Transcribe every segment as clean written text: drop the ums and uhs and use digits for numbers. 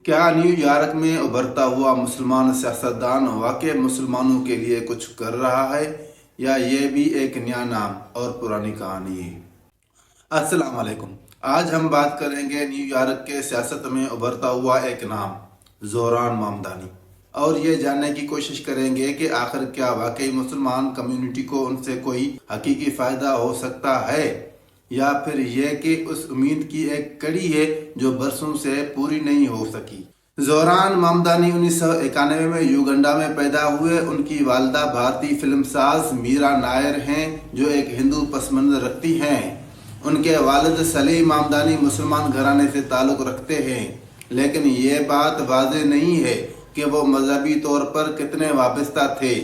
کیا new York میں ابھرتا ہوا مسلمان سیاستدان واقع مسلمانوں کے لیے کچھ کر رہا ہے یا یہ بھی ایک نیا نام اور پرانی کہانی ہے؟ السلام علیکم۔ آج ہم بات کریں گے نیو یارک کے سیاست میں ابھرتا ہوا ایک نام زہران مامدانی، اور یہ جاننے کی کوشش کریں گے کہ آخر کیا واقعی مسلمان کمیونٹی کو ان سے کوئی حقیقی فائدہ ہو سکتا ہے، یا پھر یہ کہ اس امید کی ایک کڑی ہے جو برسوں سے پوری نہیں ہو سکی۔ زہران مامدانی 1991 میں یوگنڈا میں پیدا ہوئے۔ ان کی والدہ بھارتی فلم ساز میرا نائر ہیں جو ایک ہندو پس منظر رکھتی ہیں۔ ان کے والد سلیم مامدانی مسلمان گھرانے سے تعلق رکھتے ہیں، لیکن یہ بات واضح نہیں ہے کہ وہ مذہبی طور پر کتنے وابستہ تھے،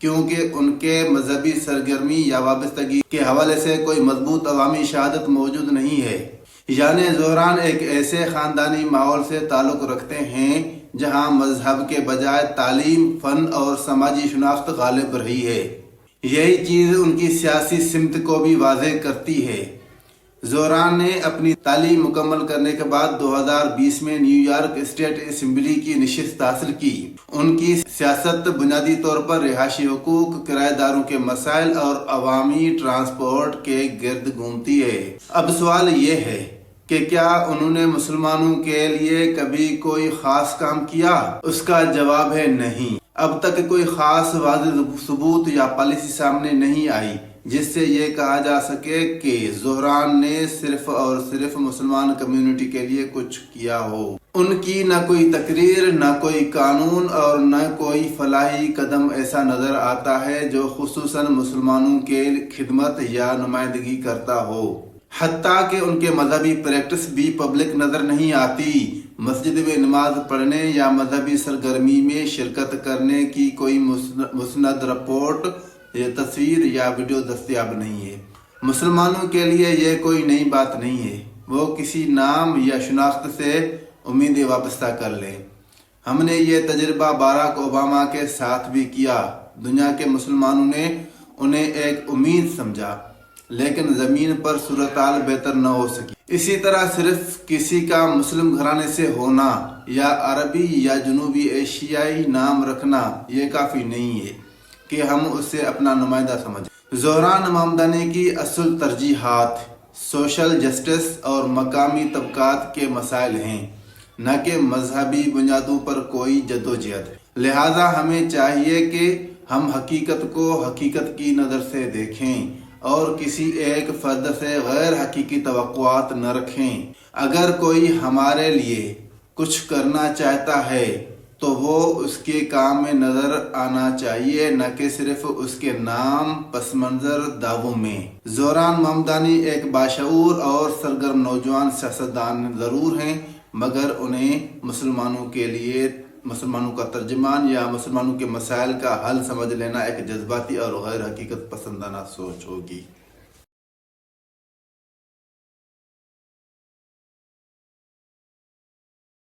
کیونکہ ان کے مذہبی سرگرمی یا وابستگی کے حوالے سے کوئی مضبوط عوامی شہادت موجود نہیں ہے۔ یعنی زہران ایک ایسے خاندانی ماحول سے تعلق رکھتے ہیں جہاں مذہب کے بجائے تعلیم، فن اور سماجی شناخت غالب رہی ہے۔ یہی چیز ان کی سیاسی سمت کو بھی واضح کرتی ہے۔ زہران نے اپنی تعلیم مکمل کرنے کے بعد 2020 میں نیو یارک اسٹیٹ اسمبلی کی نشست حاصل کی۔ ان کی سیاست بنیادی طور پر رہائشی حقوق، کرایہ داروں کے مسائل اور عوامی ٹرانسپورٹ کے گرد گھومتی ہے۔ اب سوال یہ ہے کہ کیا انہوں نے مسلمانوں کے لیے کبھی کوئی خاص کام کیا؟ اس کا جواب ہے نہیں۔ اب تک کوئی خاص واضح ثبوت یا پالیسی سامنے نہیں آئی جس سے یہ کہا جا سکے کہ زہران نے صرف اور صرف مسلمان کمیونٹی کے لیے کچھ کیا ہو۔ ان کی نہ کوئی تقریر، نہ کوئی قانون اور نہ کوئی فلاحی قدم ایسا نظر آتا ہے جو خصوصاً مسلمانوں کے خدمت یا نمائندگی کرتا ہو۔ حتیٰ کہ ان کے مذہبی پریکٹس بھی پبلک نظر نہیں آتی۔ مسجد میں نماز پڑھنے یا مذہبی سرگرمی میں شرکت کرنے کی کوئی مسند رپورٹ یا تصویر یا ویڈیو دستیاب نہیں ہے۔ مسلمانوں کے لیے یہ کوئی نئی بات نہیں ہے، وہ کسی نام یا شناخت سے امیدیں وابستہ کر لیں۔ ہم نے یہ تجربہ باراک اوباما کے ساتھ بھی کیا۔ دنیا کے مسلمانوں نے انہیں ایک امید سمجھا، لیکن زمین پر صورتحال بہتر نہ ہو سکی۔ اسی طرح صرف کسی کا مسلم گھرانے سے ہونا یا عربی یا جنوبی ایشیائی نام رکھنا یہ کافی نہیں ہے کہ ہم اسے اپنا نمائندہ سمجھیں۔ زہران مامدانی کی اصل ترجیحات سوشل جسٹس اور مقامی طبقات کے مسائل ہیں، نہ کہ مذہبی بنیادوں پر کوئی جدوجہد۔ لہٰذا ہمیں چاہیے کہ ہم حقیقت کو حقیقت کی نظر سے دیکھیں اور کسی ایک فرد سے غیر حقیقی توقعات نہ رکھیں۔ اگر کوئی ہمارے لیے کچھ کرنا چاہتا ہے تو وہ اس کے کام میں نظر آنا چاہیے، نہ کہ صرف اس کے نام پس منظر دعووں میں۔ زہران مامدانی ایک باشعور اور سرگرم نوجوان سیاستدان ضرور ہیں، مگر انہیں مسلمانوں کے لیے مسلمانوں کا ترجمان یا مسلمانوں کے مسائل کا حل سمجھ لینا ایک جذباتی اور غیر حقیقت پسندانہ سوچ ہوگی۔